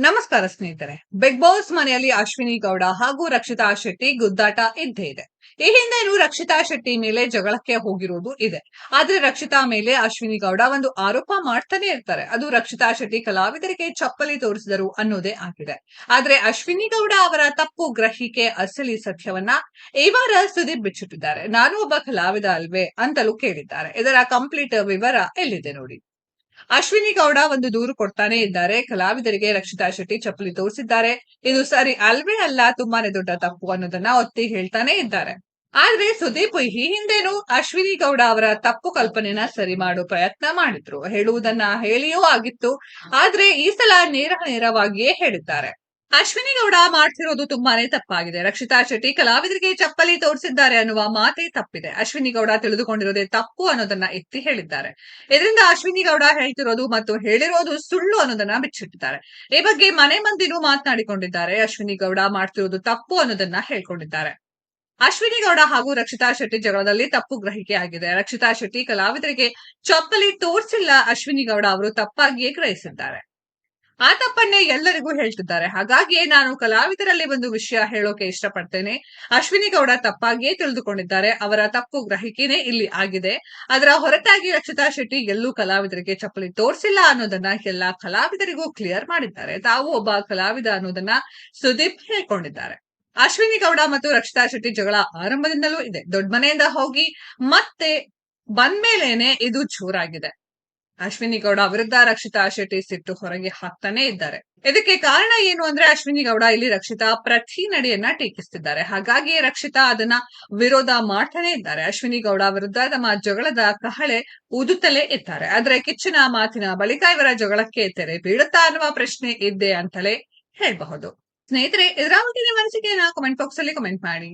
ನಮಸ್ಕಾರ ಸ್ನೇಹಿತರೆ. Big boss ಮನೆಯಲ್ಲಿ ಅಶ್ವಿನಿ ಗೌಡ ಹಾಗೂ ರಕ್ಷಿತಾ ಶೆಟ್ಟಿ ಗುದ್ದಾಟ ಇದ್ದೇ ಇದೆ. ಈ ಹಿಂದೆನೂ ರಕ್ಷಿತಾ ಶೆಟ್ಟಿ ಮೇಲೆ ಜಗಳಕ್ಕೆ ಹೋಗಿರೋದು ಇದೆ. ಆದ್ರೆ ರಕ್ಷಿತಾ ಮೇಲೆ ಅಶ್ವಿನಿ ಗೌಡ ಒಂದು ಆರೋಪ ಮಾಡ್ತಾನೆ ಇರ್ತಾರೆ. ಅದು ರಕ್ಷಿತಾ ಶೆಟ್ಟಿ ಕಲಾವಿದರಿಗೆ ಚಪ್ಪಲಿ ತೋರಿಸಿದರು ಅನ್ನೋದೇ ಆಗಿದೆ. ಆದ್ರೆ ಅಶ್ವಿನಿ ಗೌಡ ಅವರ ತಪ್ಪು ಗ್ರಹಿಕೆ ಅಸಲಿ ಸತ್ಯವನ್ನ ಈ ವಾರ ಸುದೀಪ್ ಬಿಚ್ಚಿಟ್ಟಿದ್ದಾರೆ. ನಾನು ಒಬ್ಬ ಕಲಾವಿದ ಅಲ್ವೇ ಅಂತಲೂ ಕೇಳಿದ್ದಾರೆ. ಇದರ ಕಂಪ್ಲೀಟ್ ವಿವರ ಎಲ್ಲಿದೆ ನೋಡಿ. ಅಶ್ವಿನಿ ಗೌಡ ಒಂದು ದೂರು ಕೊಡ್ತಾನೆ ಇದ್ದಾರೆ. ಕಲಾವಿದರಿಗೆ ರಕ್ಷಿತಾ ಶೆಟ್ಟಿ ಚಪ್ಪಲಿ ತೋರಿಸಿದ್ದಾರೆ. ಇದು ಸರಿ ಅಲ್ವೇ ಅಲ್ಲ, ತುಂಬಾನೇ ದೊಡ್ಡ ತಪ್ಪು ಅನ್ನೋದನ್ನ ಒತ್ತಿ ಹೇಳ್ತಾನೆ ಇದ್ದಾರೆ. ಆದ್ರೆ ಸುದೀಪ್ ಈ ಹಿಂದೆನೂ ಅಶ್ವಿನಿ ಗೌಡ ಅವರ ತಪ್ಪು ಕಲ್ಪನೆನ ಸರಿ ಮಾಡೋ ಪ್ರಯತ್ನ ಮಾಡಿದ್ರು. ಹೇಳುವುದನ್ನ ಹೇಳಿಯೂ ಆಗಿತ್ತು. ಆದ್ರೆ ಈ ಸಲ ನೇರವಾಗಿಯೇ ಹೇಳಿದ್ದಾರೆ. ಅಶ್ವಿನಿ ಗೌಡ ಮಾಡ್ತಿರೋದು ತುಂಬಾನೇ ತಪ್ಪಾಗಿದೆ. ರಕ್ಷಿತಾ ಶೆಟ್ಟಿ ಕಲಾವಿದರಿಗೆ ಚಪ್ಪಲಿ ತೋರಿಸಿದ್ದಾರೆ ಅನ್ನುವ ಮಾತೇ ತಪ್ಪಿದೆ. ಅಶ್ವಿನಿ ಗೌಡ ತಿಳಿದುಕೊಂಡಿರೋದೇ ತಪ್ಪು ಅನ್ನೋದನ್ನ ಎತ್ತಿ ಹೇಳಿದ್ದಾರೆ. ಇದರಿಂದ ಅಶ್ವಿನಿ ಗೌಡ ಹೇಳ್ತಿರೋದು ಮತ್ತು ಹೇಳಿರೋದು ಸುಳ್ಳು ಅನ್ನೋದನ್ನ ಬಿಚ್ಚಿಟ್ಟಿದ್ದಾರೆ. ಈ ಬಗ್ಗೆ ಮನೆ ಮಂದಿನೂ ಮಾತನಾಡಿಕೊಂಡಿದ್ದಾರೆ. ಅಶ್ವಿನಿ ಗೌಡ ಮಾಡ್ತಿರೋದು ತಪ್ಪು ಅನ್ನೋದನ್ನ ಹೇಳ್ಕೊಂಡಿದ್ದಾರೆ. ಅಶ್ವಿನಿ ಗೌಡ ಹಾಗೂ ರಕ್ಷಿತಾ ಶೆಟ್ಟಿ ಜಗಳದಲ್ಲಿ ತಪ್ಪು ಗ್ರಹಿಕೆ ಆಗಿದೆ. ರಕ್ಷಿತಾ ಶೆಟ್ಟಿ ಕಲಾವಿದರಿಗೆ ಚಪ್ಪಲಿ ತೋರಿಸಿಲ್ಲ, ಅಶ್ವಿನಿ ಗೌಡ ಅವರು ತಪ್ಪಾಗಿಯೇ ಗ್ರಹಿಸಿದ್ದಾರೆ. ಆ ತಪ್ಪನ್ನೇ ಎಲ್ಲರಿಗೂ ಹೇಳ್ತಿದ್ದಾರೆ. ಹಾಗಾಗಿಯೇ ನಾನು ಕಲಾವಿದರಲ್ಲಿ ಒಂದು ವಿಷಯ ಹೇಳೋಕೆ ಇಷ್ಟಪಡ್ತೇನೆ. ಅಶ್ವಿನಿ ಗೌಡ ತಪ್ಪಾಗಿಯೇ ತಿಳಿದುಕೊಂಡಿದ್ದಾರೆ. ಅವರ ತಪ್ಪು ಗ್ರಹಿಕೆನೇ ಇಲ್ಲಿ ಆಗಿದೆ. ಅದರ ಹೊರತಾಗಿ ರಕ್ಷಿತಾ ಶೆಟ್ಟಿ ಎಲ್ಲೂ ಕಲಾವಿದರಿಗೆ ಚಪ್ಪಲಿ ತೋರಿಸಿಲ್ಲ ಅನ್ನೋದನ್ನ ಎಲ್ಲಾ ಕಲಾವಿದರಿಗೂ ಕ್ಲಿಯರ್ ಮಾಡಿದ್ದಾರೆ. ತಾವು ಒಬ್ಬ ಕಲಾವಿದ ಅನ್ನೋದನ್ನ ಸುದೀಪ್ ಹೇಳ್ಕೊಂಡಿದ್ದಾರೆ. ಅಶ್ವಿನಿ ಗೌಡ ಮತ್ತು ರಕ್ಷಿತಾ ಶೆಟ್ಟಿ ಜಗಳ ಆರಂಭದಿಂದಲೂ ಇದೆ. ದೊಡ್ಡ ಮನೆಯಿಂದ ಹೋಗಿ ಮತ್ತೆ ಬಂದ್ಮೇಲೇನೆ ಇದು ಜೋರಾಗಿದೆ. ಅಶ್ವಿನಿ ಗೌಡ ವಿರುದ್ಧ ರಕ್ಷಿತಾ ಶೆಟ್ಟಿ ಸಿಟ್ಟು ಹೊರಗೆ ಹಾಕ್ತಾನೆ ಇದ್ದಾರೆ. ಇದಕ್ಕೆ ಕಾರಣ ಏನು ಅಂದ್ರೆ ಅಶ್ವಿನಿ ಗೌಡ ಇಲ್ಲಿ ರಕ್ಷಿತಾ ಪ್ರತಿ ನಡೆಯನ್ನ ಟೀಕಿಸ್ತಿದ್ದಾರೆ. ಹಾಗಾಗಿ ರಕ್ಷಿತಾ ಅದನ್ನ ವಿರೋಧ ಮಾಡ್ತಾನೆ ಇದ್ದಾರೆ. ಅಶ್ವಿನಿ ಗೌಡ ವಿರುದ್ಧ ತಮ್ಮ ಜಗಳದ ಕಹಳೆ ಊದುತ್ತಲೇ ಇದ್ದಾರೆ. ಆದ್ರೆ ಕಿಚ್ಚನ ಮಾತಿನ ಬಳಿಕ ಇವರ ಜಗಳಕ್ಕೆ ತೆರೆ ಬೀಳುತ್ತಾ ಅನ್ನುವ ಪ್ರಶ್ನೆ ಇದ್ದೆ ಅಂತಲೇ ಹೇಳ್ಬಹುದು. ಸ್ನೇಹಿತರೆ, ಇದರ ಬಗ್ಗೆ ನಿಮ್ಮ ಅನಿಸಿಕೆಯನ್ನ ಕಮೆಂಟ್ ಬಾಕ್ಸ್ ಅಲ್ಲಿ ಕಮೆಂಟ್ ಮಾಡಿ.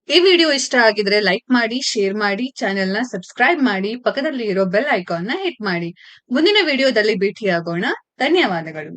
ಈ ವಿಡಿಯೋ ಇಷ್ಟ ಆಗಿದ್ರೆ ಲೈಕ್ ಮಾಡಿ, ಶೇರ್ ಮಾಡಿ, ಚಾನೆಲ್ ನ ಸಬ್ಸ್ಕ್ರೈಬ್ ಮಾಡಿ, ಪಕ್ಕದಲ್ಲಿ ಇರೋ ಬೆಲ್ ಐಕಾನ್ ನ ಹಿಟ್ ಮಾಡಿ. ಮುಂದಿನ ವಿಡಿಯೋದಲ್ಲಿ ಭೇಟಿಯಾಗೋಣ. ಧನ್ಯವಾದಗಳು.